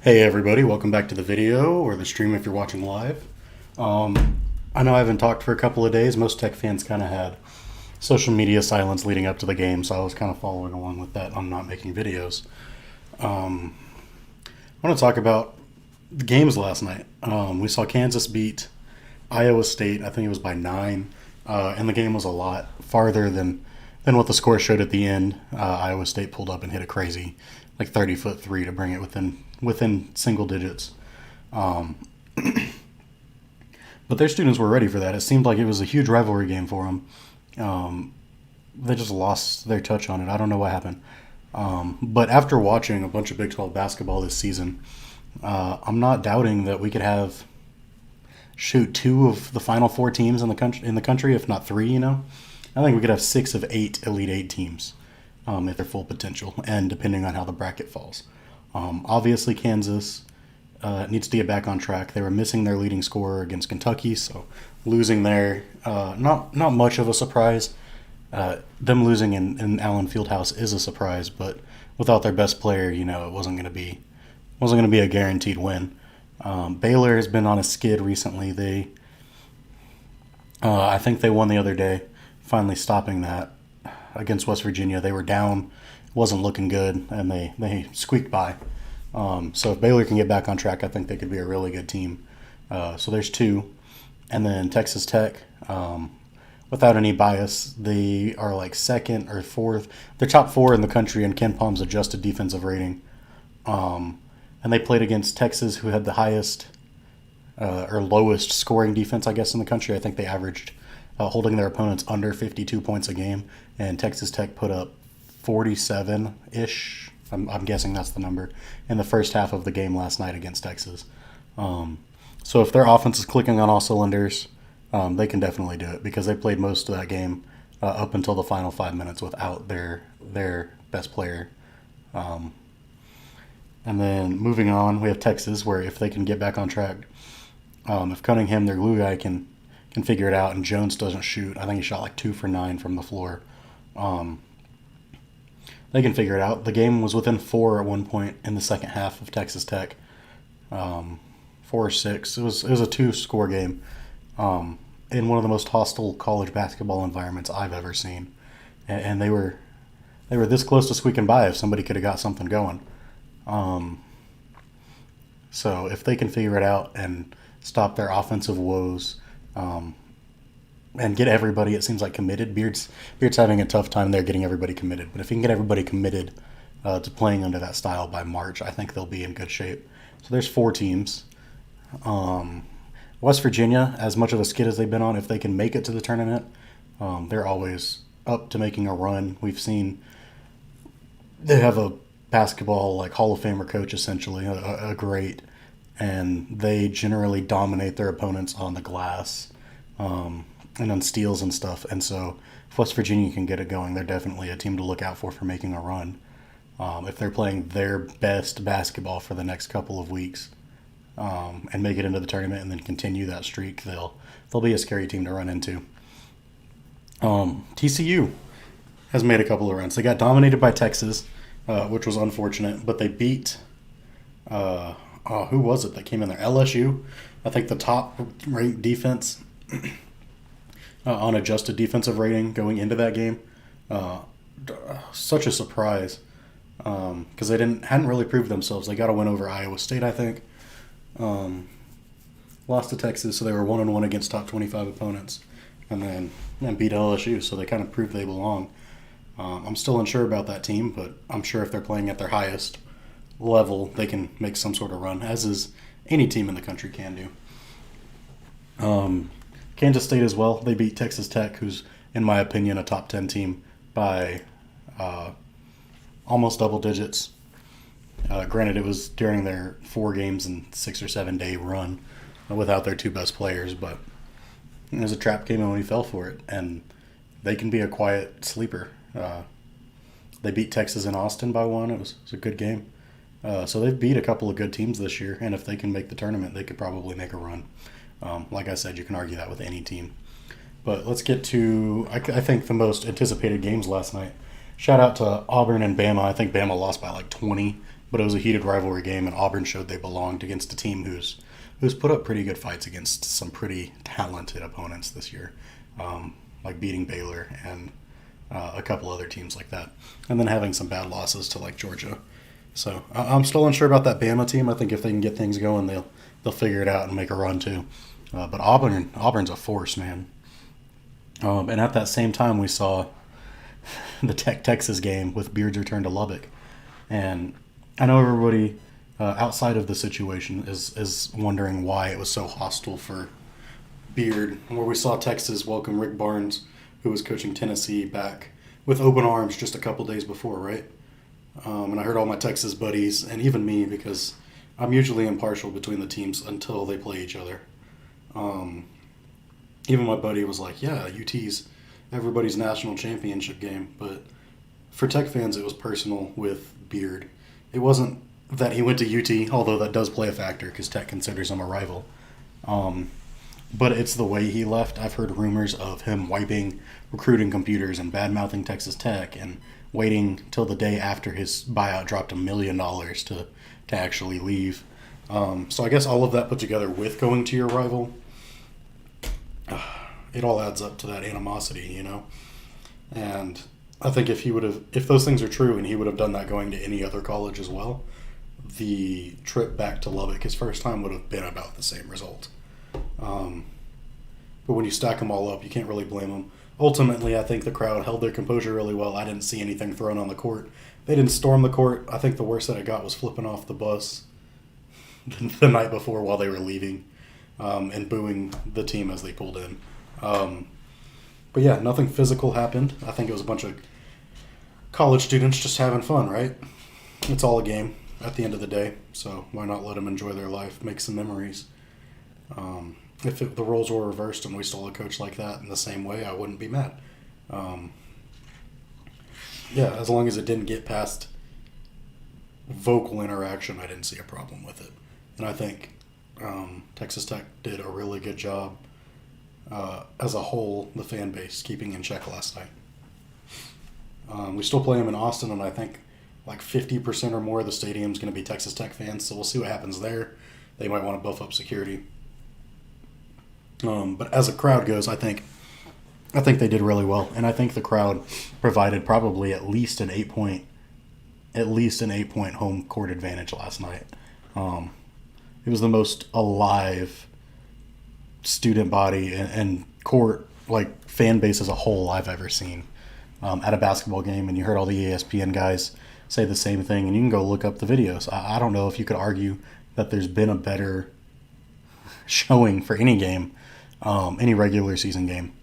Hey everybody, welcome back to the video or the stream if you're watching live. I know I haven't talked for a couple of days. Most tech fans kind of had social media silence leading up to the game, so I was kind of following along with that. I'm not making videos. I want to talk about the games last night. We saw Kansas beat Iowa State. I think it was by 9, and the game was a lot farther than what the score showed at the end. Iowa State pulled up and hit a crazy, like 30-foot three to bring it within single digits. But their students were ready for that. It seemed like it was a huge rivalry game for them. They just lost their touch on it. I don't know what happened. But after watching a bunch of Big 12 basketball this season, I'm not doubting that we could have two of the final four teams in the country, if not three. I think we could have 6 of 8 Elite Eight teams at their full potential, and depending on how the bracket falls. Obviously, Kansas needs to get back on track. They were missing their leading scorer against Kentucky, so losing there, not much of a surprise. Them losing in Allen Fieldhouse is a surprise, but without their best player, it wasn't going to be a guaranteed win. Baylor has been on a skid recently. I think they won the other day, finally stopping that against West Virginia. They were down, wasn't looking good, and they squeaked by. So if Baylor can get back on track, I think they could be a really good team. So there's 2. And then Texas Tech, without any bias, they are like 2nd or 4th. They're top 4 in the country in Ken Palm's adjusted defensive rating. And they played against Texas, who had the highest or lowest scoring defense, I guess, in the country. I think they averaged holding their opponents under 52 points a game, and Texas Tech put up 47-ish. I'm guessing that's the number in the first half of the game last night against Texas. So if their offense is clicking on all cylinders, they can definitely do it, because they played most of that game up until the final 5 minutes without their best player. And then moving on, we have Texas, where if they can get back on track, if Cunningham, their glue guy, can figure it out, and Jones doesn't shoot. I think he shot like 2 for 9 from the floor. They can figure it out. The game was within 4 at one point in the second half of Texas Tech. 4 or 6. It was a 2-score game in one of the most hostile college basketball environments I've ever seen. And they were this close to squeaking by if somebody could have got something going. So if they can figure it out and stop their offensive woes, and get everybody, it seems like, committed. Beard's having a tough time there getting everybody committed. But if he can get everybody committed to playing under that style by March, I think they'll be in good shape. So there's 4 teams. West Virginia, as much of a skid as they've been on, if they can make it to the tournament, they're always up to making a run. We've seen they have a basketball like Hall of Famer coach, essentially, a great, and they generally dominate their opponents on the glass. And on steals and stuff. And so if West Virginia can get it going, they're definitely a team to look out for making a run. If they're playing their best basketball for the next couple of weeks, and make it into the tournament and then continue that streak, they'll be a scary team to run into. TCU has made a couple of runs. They got dominated by Texas, which was unfortunate, but they beat who was it that came in there? LSU. I think the top ranked defense on adjusted defensive rating going into that game. Such a surprise, because they hadn't really proved themselves. They got a win over Iowa State, I think. Lost to Texas, so they were 1-1 against top 25 opponents, and then beat LSU, so they kind of proved they belong. I'm still unsure about that team, but I'm sure if they're playing at their highest level, they can make some sort of run, as is any team in the country can do. Kansas State as well. They beat Texas Tech, who's, in my opinion, a top 10 team by almost double digits. Granted, it was during their 4 games and 6 or 7 day run without their 2 best players, but it was a trap game and we fell for it. And they can be a quiet sleeper. They beat Texas in Austin by 1. It was a good game. So they've beat a couple of good teams this year, and if they can make the tournament, they could probably make a run. Like I said, you can argue that with any team. But let's get to, I think, the most anticipated games last night. Shout out to Auburn and Bama. I think Bama lost by like 20 but it was a heated rivalry game, and Auburn showed they belonged against a team who's put up pretty good fights against some pretty talented opponents this year, like beating Baylor and a couple other teams like that, and then having some bad losses to like Georgia. So I'm still unsure about that Bama team. I think if they can get things going, they'll figure it out and make a run too. But Auburn's a force, man. And at that same time, we saw the Texas game with Beard's return to Lubbock, and I know everybody outside of the situation is wondering why it was so hostile for Beard, where we saw Texas welcome Rick Barnes, who was coaching Tennessee, back with open arms just a couple days before, right? And I heard all my Texas buddies, and even me, because I'm usually impartial between the teams until they play each other. Even my buddy was like, yeah, UT's everybody's national championship game. But for Tech fans, it was personal with Beard. It wasn't that he went to UT, although that does play a factor because Tech considers him a rival. But it's the way he left. I've heard rumors of him wiping recruiting computers and bad-mouthing Texas Tech and waiting till the day after his buyout dropped $1 million to actually leave. So I guess all of that put together with going to your rival, it all adds up to that animosity, you know? And I think if those things are true and he would have done that going to any other college as well, the trip back to Lubbock, his first time, would have been about the same result. But when you stack them all up, you can't really blame them. Ultimately, I think the crowd held their composure really well. I didn't see anything thrown on the court. They didn't storm the court. I think the worst that I got was flipping off the bus the night before while they were leaving, and booing the team as they pulled in. But yeah, nothing physical happened. I think it was a bunch of college students just having fun, right? It's all a game at the end of the day, so why not let them enjoy their life, make some memories? If the roles were reversed and we stole a coach like that in the same way, I wouldn't be mad. Yeah, as long as it didn't get past vocal interaction, I didn't see a problem with it. And I think Texas Tech did a really good job as a whole, the fan base, keeping in check last night. We still play them in Austin, and I think like 50% or more of the stadium is going to be Texas Tech fans, so we'll see what happens there. They might want to buff up security. But as a crowd goes, I think they did really well, and I think the crowd provided probably at least an 8-point home court advantage last night. It was the most alive student body and court, like fan base as a whole, I've ever seen at a basketball game. And you heard all the ESPN guys say the same thing, and you can go look up the videos. I don't know if you could argue that there's been a better showing for any game, any regular season game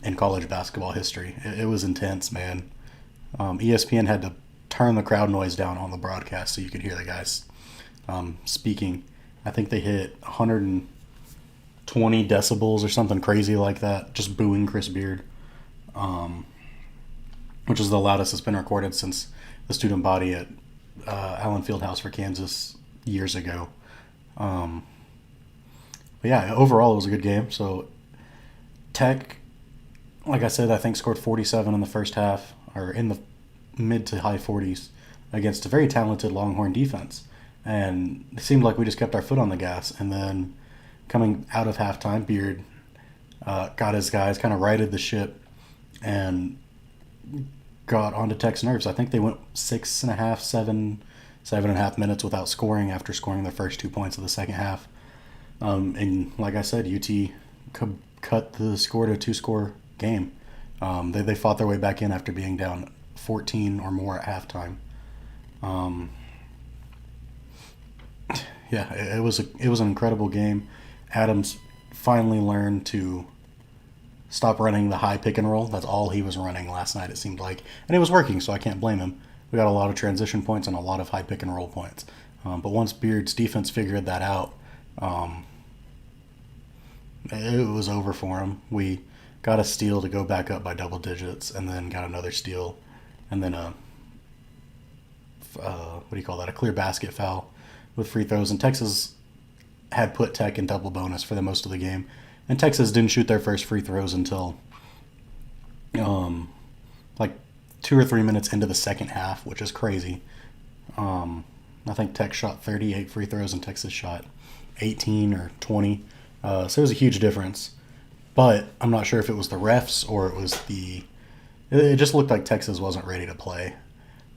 in college basketball history. It was intense, man. ESPN had to turn the crowd noise down on the broadcast so you could hear the guys speaking. I think they hit 120 decibels or something crazy like that, just booing Chris Beard, which is the loudest it's been recorded since the student body at Allen Fieldhouse for Kansas years ago. But yeah, overall it was a good game. So Tech, like I said, I think scored 47 in the first half, or in the mid to high 40s, against a very talented Longhorn defense. And it seemed like we just kept our foot on the gas. And then coming out of halftime, Beard got his guys, kind of righted the ship, and got onto Tech's nerves. I think they went 7.5 minutes without scoring after scoring their first 2 points of the second half. And like I said, UT cut the score to a 2-score game. They fought their way back in after being down 14 or more at halftime. Yeah, it was an incredible game. Adams finally learned to stop running the high pick and roll. That's all he was running last night, it seemed like. And it was working, so I can't blame him. We got a lot of transition points and a lot of high pick and roll points. But once Beard's defense figured that out, it was over for him. We got a steal to go back up by double digits, and then got another steal, and then a clear basket foul with free throws. And Texas had put Tech in double bonus for the most of the game, and Texas didn't shoot their first free throws until like 2 or 3 minutes into the second half, which is crazy. I think Tech shot 38 free throws and Texas shot 18 or 20. So it was a huge difference. But I'm not sure if it was the refs or it was the. It just looked like Texas wasn't ready to play.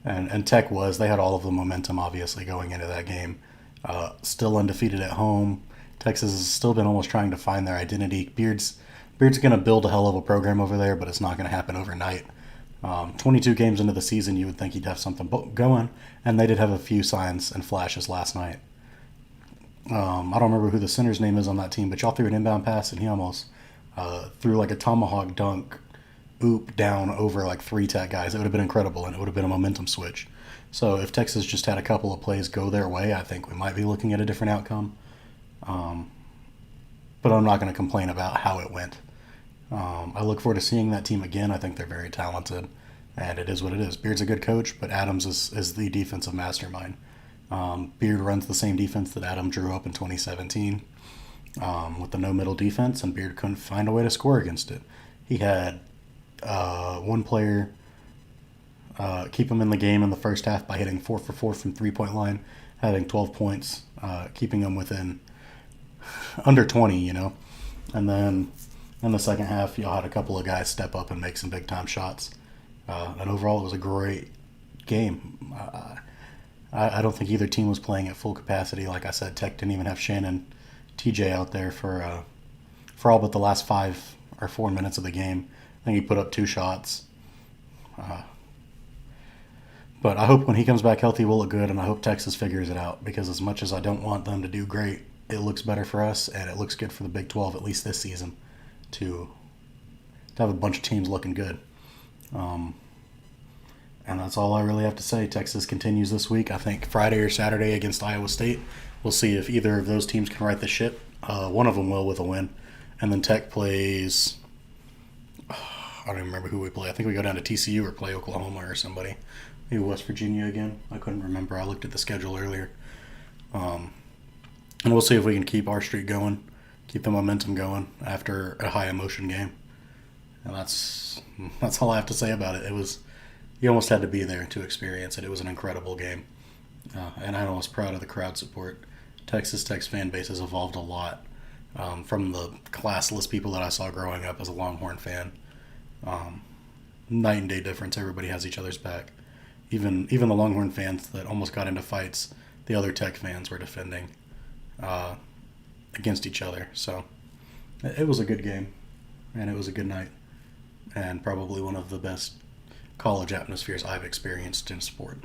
And Tech was. They had all of the momentum, obviously, going into that game. Still undefeated at home. Texas has still been almost trying to find their identity. Beard's going to build a hell of a program over there, but it's not going to happen overnight. 22 games into the season, you would think he'd have something going, and they did have a few signs and flashes last night. I don't remember who the center's name is on that team, but y'all threw an inbound pass, and he almost threw like a tomahawk dunk oop down over like 3 Tech guys. It would have been incredible, and it would have been a momentum switch. So if Texas just had a couple of plays go their way, I think we might be looking at a different outcome. But I'm not going to complain about how it went. I look forward to seeing that team again. I think they're very talented, and it is what it is. Beard's a good coach, but Adams is the defensive mastermind. Beard runs the same defense that Adam drew up in 2017 with the no-middle defense, and Beard couldn't find a way to score against it. He had one player keep him in the game in the first half by hitting 4 for 4 from three-point line, having 12 points, keeping him within under 20, And then in the second half, you had a couple of guys step up and make some big-time shots. And overall, it was a great game. I don't think either team was playing at full capacity. Like I said, Tech didn't even have Shannon TJ out there for all but the last 5 or 4 minutes of the game. I think he put up 2 shots. But I hope when he comes back healthy, we'll look good, and I hope Texas figures it out, because as much as I don't want them to do great, it looks better for us, and it looks good for the Big 12, at least this season, to have a bunch of teams looking good. And that's all I really have to say. Texas continues this week. I think Friday or Saturday against Iowa State. We'll see if either of those teams can right the ship. One of them will with a win. And then Tech plays... I don't even remember who we play. I think we go down to TCU or play Oklahoma or somebody. Maybe West Virginia again. I couldn't remember. I looked at the schedule earlier. And we'll see if we can keep our streak going, keep the momentum going after a high emotion game. And that's all I have to say about it. You almost had to be there to experience it. It was an incredible game. And I was proud of the crowd support. Texas Tech's fan base has evolved a lot from the classless people that I saw growing up as a Longhorn fan. Night and day difference. Everybody has each other's back. Even the Longhorn fans that almost got into fights, the other Tech fans were defending against each other. So it was a good game, and it was a good night, and probably one of the best college atmospheres I've experienced in sport.